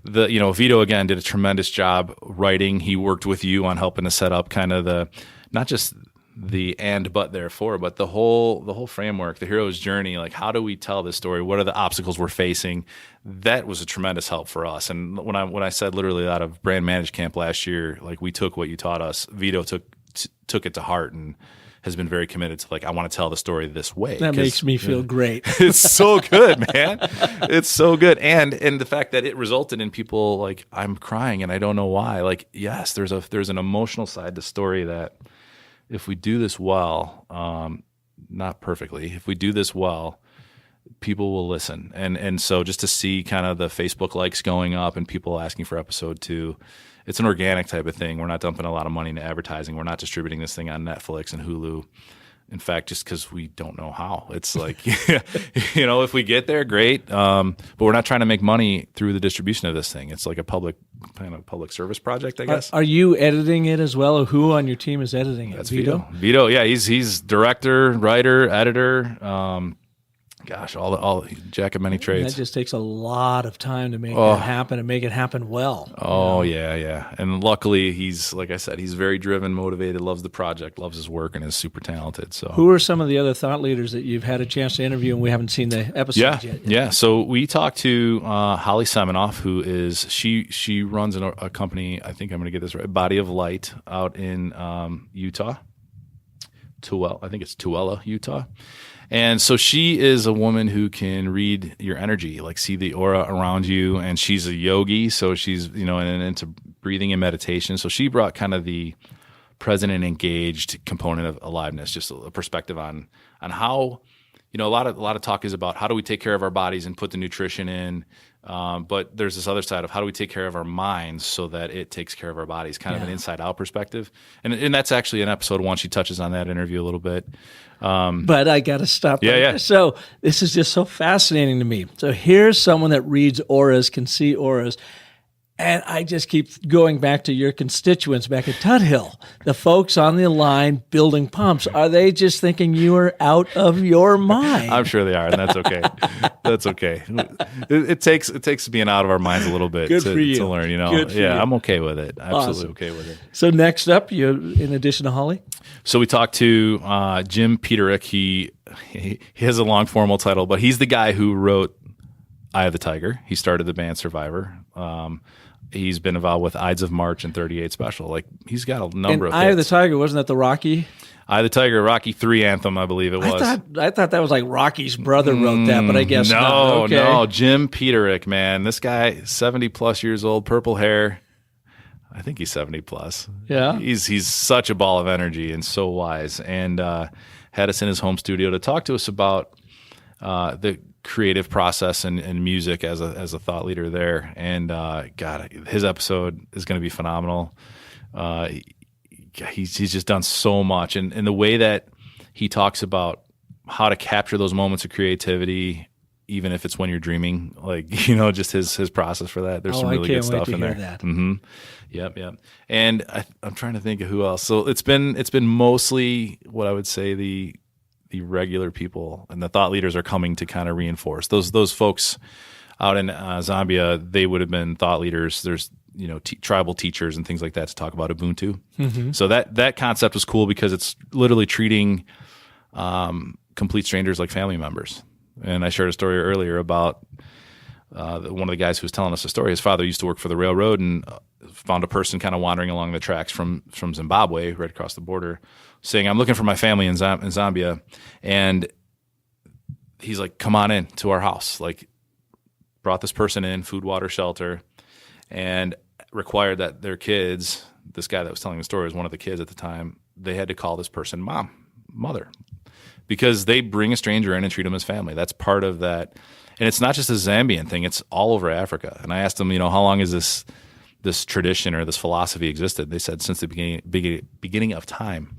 Vito, again, did a tremendous job writing. He worked with you on helping to set up kind of not just the and, but, therefore, but the whole framework, the hero's journey. Like, how do we tell this story? What are the obstacles we're facing? That was a tremendous help for us. And when I said literally out of brand managed camp last year, like, we took what you taught us, Vito took it to heart and has been very committed to, like, I want to tell the story this way. That makes me feel great. It's so good, man. It's so good. And the fact that it resulted in people like, I'm crying and I don't know why. Like, yes, there's an emotional side to the story that if we do this well, not perfectly, if we do this well, people will listen. And so just to see kind of the Facebook likes going up and people asking for episode 2, it's an organic type of thing. We're not dumping a lot of money into advertising. We're not distributing this thing on Netflix and Hulu. in fact, just because we don't know how. It's like, if we get there, great. But we're not trying to make money through the distribution of this thing. It's like a public service project, I guess. Are you editing it as well, or who on your team is editing it? That's Vito. Vito, yeah, he's director, writer, editor. All jack of many trades. That just takes a lot of time to make that happen and make it happen well. Oh, yeah. And luckily, he's, like I said, he's very driven, motivated, loves the project, loves his work, and is super talented. So, who are some of the other thought leaders that you've had a chance to interview and we haven't seen the episodes yet? Yeah. So we talked to Holly Semenoff, who is, she runs a company, I think I'm going to get this right, Body of Light out in Utah. I think it's Tooele, Utah. And so she is a woman who can read your energy, like see the aura around you. And she's a yogi, so she's, and into breathing and meditation. So she brought kind of the present and engaged component of aliveness, just a perspective on how, a lot of talk is about how do we take care of our bodies and put the nutrition in. But there's this other side of how do we take care of our minds so that it takes care of our bodies, kind of an inside-out perspective. And that's actually in episode 1. She touches on that interview a little bit. But I got to stop there. Yeah. So this is just so fascinating to me. So here's someone that reads auras, can see auras. And I just keep going back to your constituents back at Tuthill, the folks on the line building pumps. Are they just thinking you are out of your mind? I'm sure they are, and that's okay. That's okay. It takes being out of our minds a little bit to learn. Good for you. I'm okay with it. Absolutely Awesome. Okay with it. So next up, you in addition to Holly? So we talked to Jim Peterick. He has a long formal title, but he's the guy who wrote Eye of the Tiger. He started the band Survivor. He's been involved with Ides of March and 38 Special. Like, he's got a number of hits. Eye of the Tiger, wasn't that the Rocky? Eye of the Tiger, Rocky 3 anthem, I believe it was. I thought that was like Rocky's brother wrote that, but I guess not. Okay. No, Jim Peterick, man. This guy, 70 plus years old, purple hair. I think he's 70 plus. Yeah. He's such a ball of energy and so wise, and had us in his home studio to talk to us about the creative process and music as a thought leader there. And God, his episode is going to be phenomenal. He's just done so much, and the way that he talks about how to capture those moments of creativity, even if it's when you're dreaming, like, just his process for that. There's some really good stuff in there. That. Mm-hmm. Yep. And I'm trying to think of who else. So it's been mostly what I would say the regular people and the thought leaders are coming to kind of reinforce those folks out in Zambia. They would have been thought leaders. There's tribal teachers and things like that to talk about Ubuntu. Mm-hmm. So that concept was cool because it's literally treating complete strangers like family members. And I shared a story earlier about one of the guys who was telling us a story. His father used to work for the railroad and found a person kind of wandering along the tracks from Zimbabwe, right across the border, saying, "I'm looking for my family in Zambia." And he's like, "Come on in to our house." Like, brought this person in, food, water, shelter, and required that their kids, this guy that was telling the story was one of the kids at the time, they had to call this person mother, because they bring a stranger in and treat them as family. That's part of that. And it's not just a Zambian thing, it's all over Africa. And I asked them, how long has this tradition or this philosophy existed? They said since the beginning of time.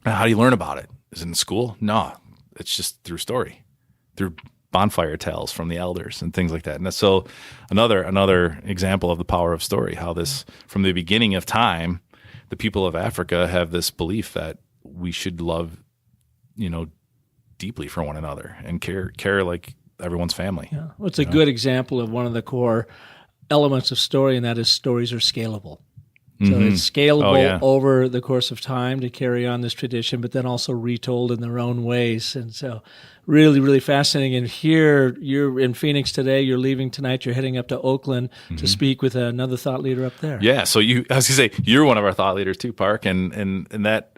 How do you learn about it? Is it in school? No, it's just through story, through bonfire tales from the elders and things like that. And so another example of the power of story, how this, from the beginning of time, the people of Africa have this belief that we should love, deeply for one another and care like everyone's family. Yeah. Well, it's a good example of one of the core elements of story, and that is stories are scalable. So it's scalable over the course of time to carry on this tradition, but then also retold in their own ways. And so really, really fascinating. And here you're in Phoenix today, you're leaving tonight, you're heading up to Oakland to speak with another thought leader up there. Yeah, so I was going to say, you're one of our thought leaders too, Park, and that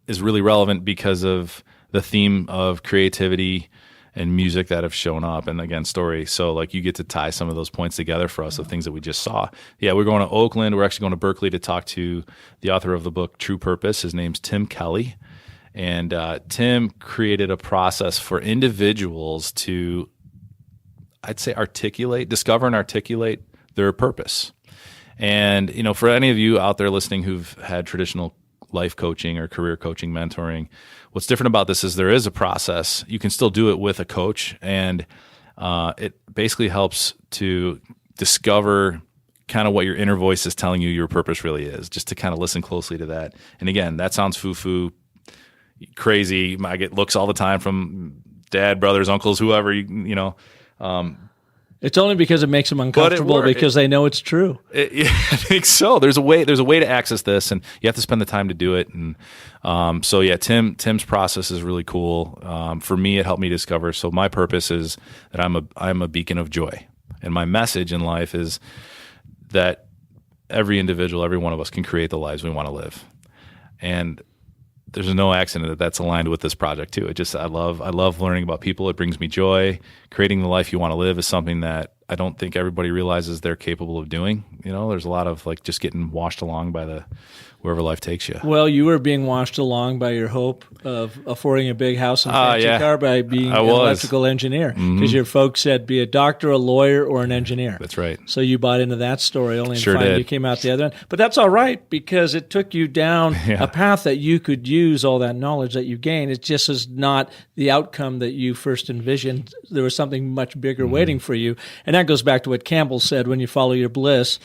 is really relevant because of the theme of creativity and music that have shown up, and again, story. So like you get to tie some of those points together for us of things that we just saw. Yeah, we're going to Oakland. We're actually going to Berkeley to talk to the author of the book, True Purpose. His name's Tim Kelly. And Tim created a process for individuals to, I'd say, discover and articulate their purpose. And, for any of you out there listening who've had traditional life coaching or career coaching, mentoring. What's different about this is there is a process. You can still do it with a coach, and it basically helps to discover kind of what your inner voice is telling you your purpose really is, just to kind of listen closely to that. And again, that sounds foo-foo, crazy. I get looks all the time from dad, brothers, uncles, whoever, you know. It's only because it makes them uncomfortable because they know it's true. Yeah, I think so. There's a way to access this, and you have to spend the time to do it. And so yeah, Tim's process is really cool. For me, it helped me discover. So my purpose is that I'm a beacon of joy, and my message in life is that every individual, every one of us, can create the lives we want to live. And there's no accident that that's aligned with this project too. I love learning about people. It brings me joy. Creating the life you want to live is something that I don't think everybody realizes they're capable of doing. You know, there's a lot of like just getting washed along by wherever life takes you. Well, you were being washed along by your hope of affording a big house and fancy car by being an electrical engineer. Because your folks said, be a doctor, a lawyer, or an engineer. That's right. So you bought into that story only to Sure find did. you came out the other end. But that's all right, because it took you down a path that you could use all that knowledge that you gained. It just is not the outcome that you first envisioned. There was something much bigger waiting for you. And that goes back to what Campbell said, when you follow your bliss,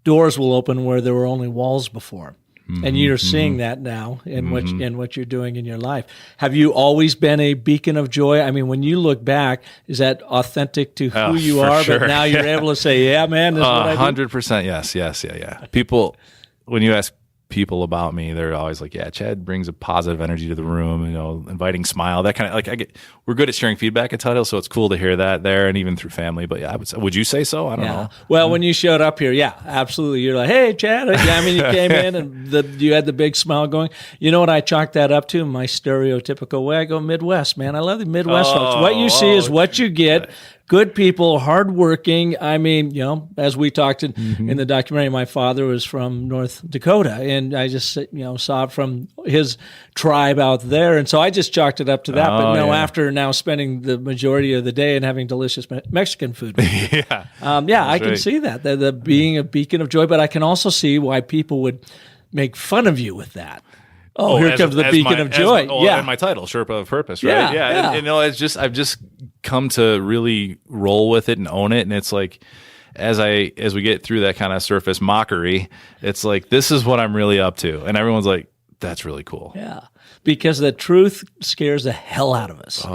doors will open where there were only walls before. And you're seeing that now in what you're doing in your life. Have you always been a beacon of joy? I mean, when you look back, is that authentic to who you are? Sure. But now you're able to say, yeah, man, this is what I do. 100%. Yes. Yeah. People, when you ask people about me, they're always like, yeah, Chad brings a positive energy to the room, you know, inviting smile, that kind of like, we're good at sharing feedback at Tuthill, so it's cool to hear that there, and even through family. But yeah, would you say so? I don't know. Well, when you showed up here, yeah, absolutely. You're like, hey, Chad. Yeah, I mean, you came in and you had the big smile going. You know what I chalk that up to? My stereotypical way. I go Midwest, man. I love the Midwest folks. What you see is what you get. Good people, hardworking. I mean, you know, as we talked in the documentary, my father was from North Dakota, and I just, you know, saw it from his tribe out there. And so I just chalked it up to that. But no, after now spending the majority of the day and having delicious Mexican food. I can see that. The being a beacon of joy, but I can also see why people would make fun of you with that. Oh, here comes the beacon of joy. And my title, Sherpa of Purpose, right? Yeah. And, you know, it's just I've just come to really roll with it and own it. And it's like, as we get through that kind of surface mockery, it's like, this is what I'm really up to. And everyone's like, that's really cool. Yeah, because the truth scares the hell out of us.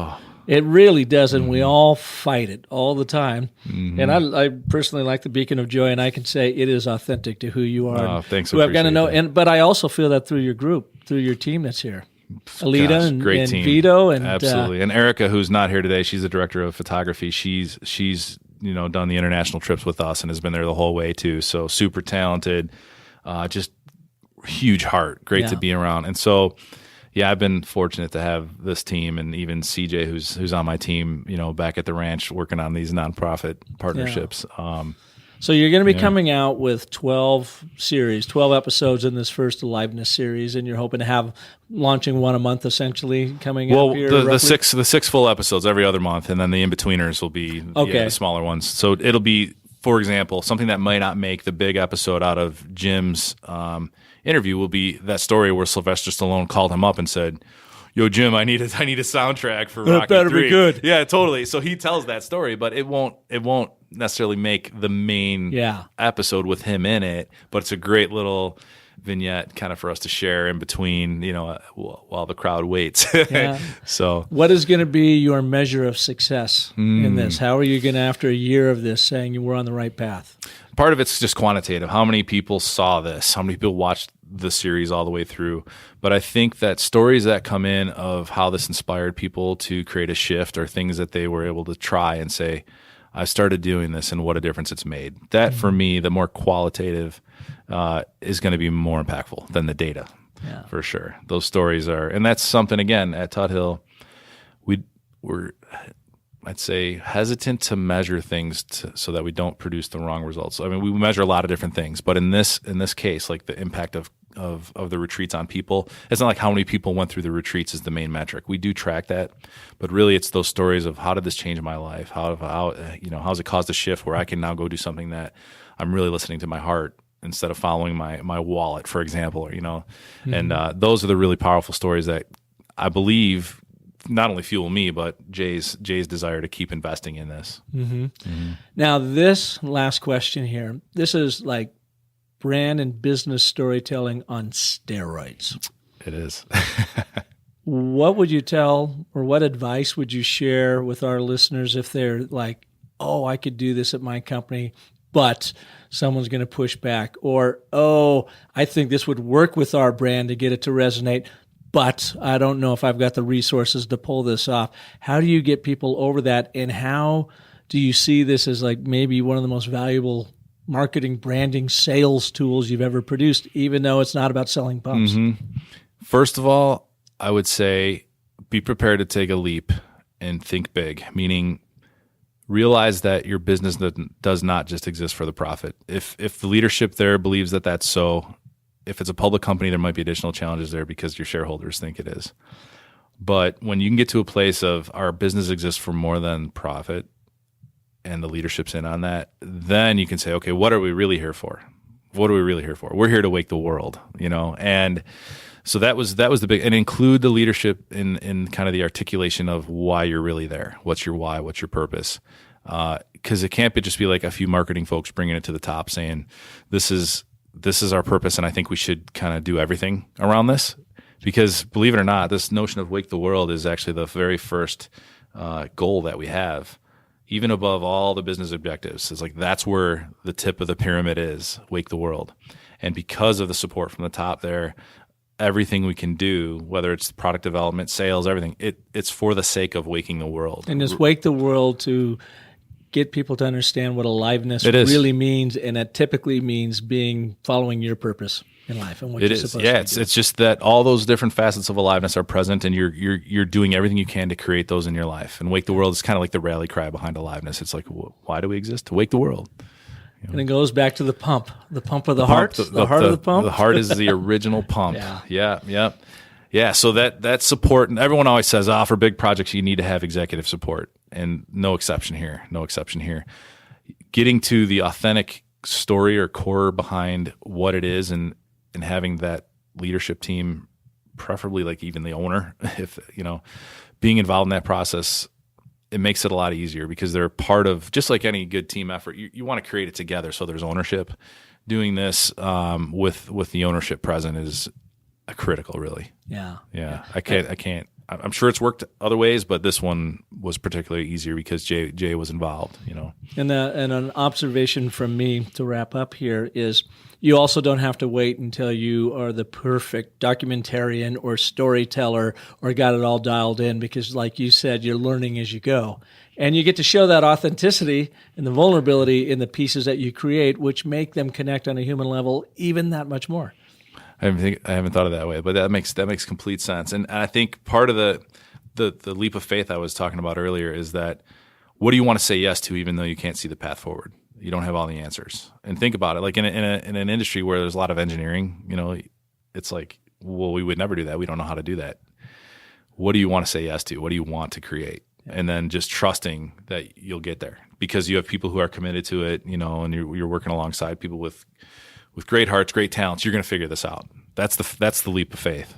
It really does, and we all fight it all the time. And I personally like the beacon of joy, and I can say it is authentic to who you are. Oh, thanks. Who I've got to know. But I also feel that through your group, through your team that's here. Alita and team. Vito and absolutely, and Erica, who's not here today. She's the director of photography. She's you know, done the international trips with us and has been there the whole way too. So super talented, just huge heart, great to be around. And so, yeah, I've been fortunate to have this team, and even CJ, who's on my team, you know, back at the ranch working on these nonprofit partnerships. So you're going to be coming out with 12 episodes in this first Aliveness series, and you're hoping to have launching one a month essentially coming up here. Well, the six full episodes every other month, and then the in-betweeners will be the smaller ones. So it'll be, for example, something that might not make the big episode out of Jim's interview will be that story where Sylvester Stallone called him up and said, yo, Jim, I need a soundtrack for Rocky 3. It better be good. Yeah, totally. So he tells that story, but it won't necessarily make the main episode with him in it, but it's a great little vignette kind of for us to share in between, you know, while the crowd waits. So what is going to be your measure of success in this? How are you going to, after a year of this, saying you were on the right path? Part of it's just quantitative. How many people saw this? How many people watched the series all the way through? But I think that stories that come in of how this inspired people to create a shift, or things that they were able to try and say, I started doing this and what a difference it's made. That, for me, the more qualitative is going to be more impactful than the data, for sure. Those stories are, and that's something, again, at Tuthill, we're, I'd say, hesitant to measure things so that we don't produce the wrong results. I mean, we measure a lot of different things, but in this case, like the impact of the retreats on people, it's not like how many people went through the retreats is the main metric. We do track that, but really it's those stories of how did this change my life? How you know, how's it caused a shift where I can now go do something that I'm really listening to my heart instead of following my wallet, for example, or, and those are the really powerful stories that I believe not only fuel me, but Jay's desire to keep investing in this. Now, this last question here, this is like brand and business storytelling on steroids. It is. What would you tell, or what advice would you share with our listeners if they're like, oh, I could do this at my company, but someone's going to push back, or, oh, I think this would work with our brand to get it to resonate, but I don't know if I've got the resources to pull this off. How do you get people over that, and how do you see this as like maybe one of the most valuable marketing, branding, sales tools you've ever produced, even though it's not about selling pumps? First of all, I would say be prepared to take a leap and think big, meaning realize that your business does not just exist for the profit. If the leadership there believes that that's so, if it's a public company, there might be additional challenges there because your shareholders think it is. But when you can get to a place of our business exists for more than profit and the leadership's in on that, then you can say, okay, what are we really here for? What are we really here for? We're here to wake the world, And so that was the big, and include the leadership in kind of the articulation of why you're really there. What's your why? What's your purpose? Because it can't just be like a few marketing folks bringing it to the top saying, this is our purpose, and I think we should kind of do everything around this. Because believe it or not, this notion of wake the world is actually the very first goal that we have, even above all the business objectives. It's like that's where the tip of the pyramid is, wake the world. And because of the support from the top there, everything we can do, whether it's product development, sales, everything, it's for the sake of waking the world. And just wake the world to get people to understand what aliveness really means, and that typically means following your purpose in life and what you're supposed to do. Yeah, it's just that all those different facets of aliveness are present, and you're doing everything you can to create those in your life. And wake the world is kind of like the rally cry behind aliveness. It's like, why do we exist? To wake the world. And it goes back to the pump of the heart, the heart of the pump. The heart is the original pump. Yeah. So that support, and everyone always says, for big projects, you need to have executive support, and no exception here. Getting to the authentic story or core behind what it is, and having that leadership team, preferably like even the owner, if being involved in that process, it makes it a lot easier because they're part of, just like any good team effort, you want to create it together so there's ownership. Doing this with the ownership present is critical, really. Yeah. I can't. I'm sure it's worked other ways, but this one was particularly easier because Jay was involved. And an observation from me to wrap up here is, you also don't have to wait until you are the perfect documentarian or storyteller or got it all dialed in, because like you said, you're learning as you go. And you get to show that authenticity and the vulnerability in the pieces that you create, which make them connect on a human level even that much more. I haven't thought of it that way, but that makes complete sense. And I think part of the leap of faith I was talking about earlier is that, what do you want to say yes to even though you can't see the path forward? You don't have all the answers. And think about it, like in an industry where there's a lot of engineering, it's like, well, we would never do that. We don't know how to do that. What do you want to say yes to? What do you want to create? And then just trusting that you'll get there because you have people who are committed to it, and you're working alongside people with great hearts, great talents. You're going to figure this out. That's the leap of faith.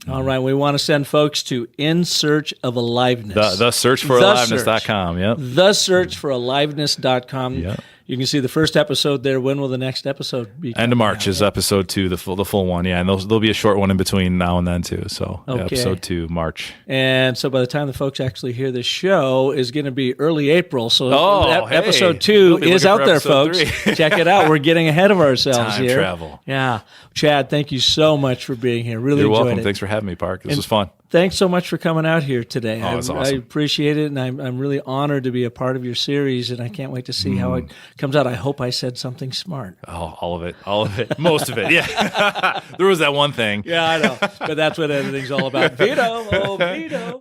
All right. We want to send folks to In Search of Aliveness. The search for aliveness.com. Yep. The search for aliveness.com. Yep. You can see the first episode there. When will the next episode be? End of March is episode 2, the full one. Yeah, and there'll be a short one in between now and then too. So episode 2, March. And so by the time the folks actually hear this show is going to be early April. So episode 2 is out there, folks. Check it out. We're getting ahead of ourselves Time here. Travel. Yeah. Chad, thank you so much for being here. Really You're enjoyed welcome. it. Thanks for having me, Park. This was fun. Thanks so much for coming out here today. It's awesome. I appreciate it, and I'm really honored to be a part of your series, and I can't wait to see how it comes out. I hope I said something smart. Oh, all of it. Most of it, yeah. There was that one thing. Yeah, I know. But that's what editing's all about. Vito.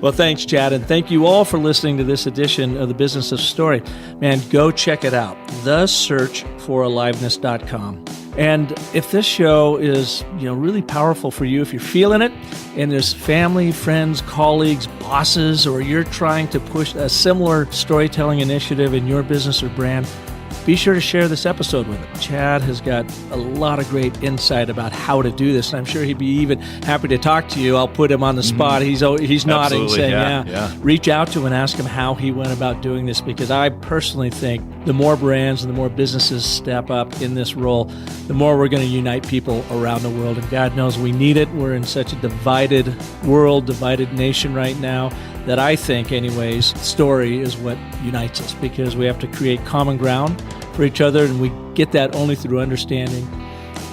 Well, thanks, Chad, and thank you all for listening to this edition of The Business of Story. Man, go check it out, thesearchforaliveness.com. And if this show is, really powerful for you, if you're feeling it, and there's family, friends, colleagues, bosses, or you're trying to push a similar storytelling initiative in your business or brand, be sure to share this episode with him. Chad has got a lot of great insight about how to do this, and I'm sure he'd be even happy to talk to you. I'll put him on the spot. He's nodding, saying, yeah. Reach out to him and ask him how he went about doing this, because I personally think the more brands and the more businesses step up in this role, the more we're going to unite people around the world. And God knows we need it. We're in such a divided world, divided nation right now, that I think, anyways, story is what unites us, because we have to create common ground for each other, and we get that only through understanding,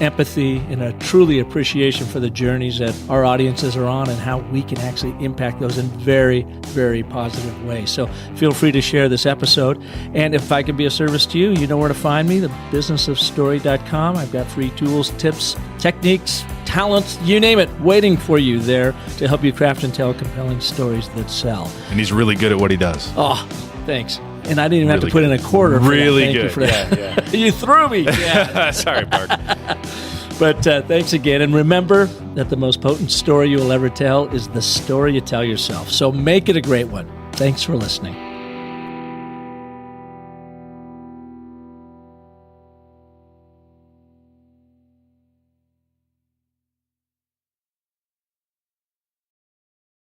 empathy, and a truly appreciation for the journeys that our audiences are on and how we can actually impact those in very, very positive ways. So feel free to share this episode. And if I can be of service to you, you know where to find me, thebusinessofstory.com. I've got free tools, tips, techniques, talents, you name it, waiting for you there to help you craft and tell compelling stories that sell. And he's really good at what he does. Oh, thanks. And I didn't even have to put in a quarter for really that. Thank good. you for that. Yeah. You threw me. Yeah. Sorry, Mark. But thanks again. And remember that the most potent story you will ever tell is the story you tell yourself. So make it a great one. Thanks for listening.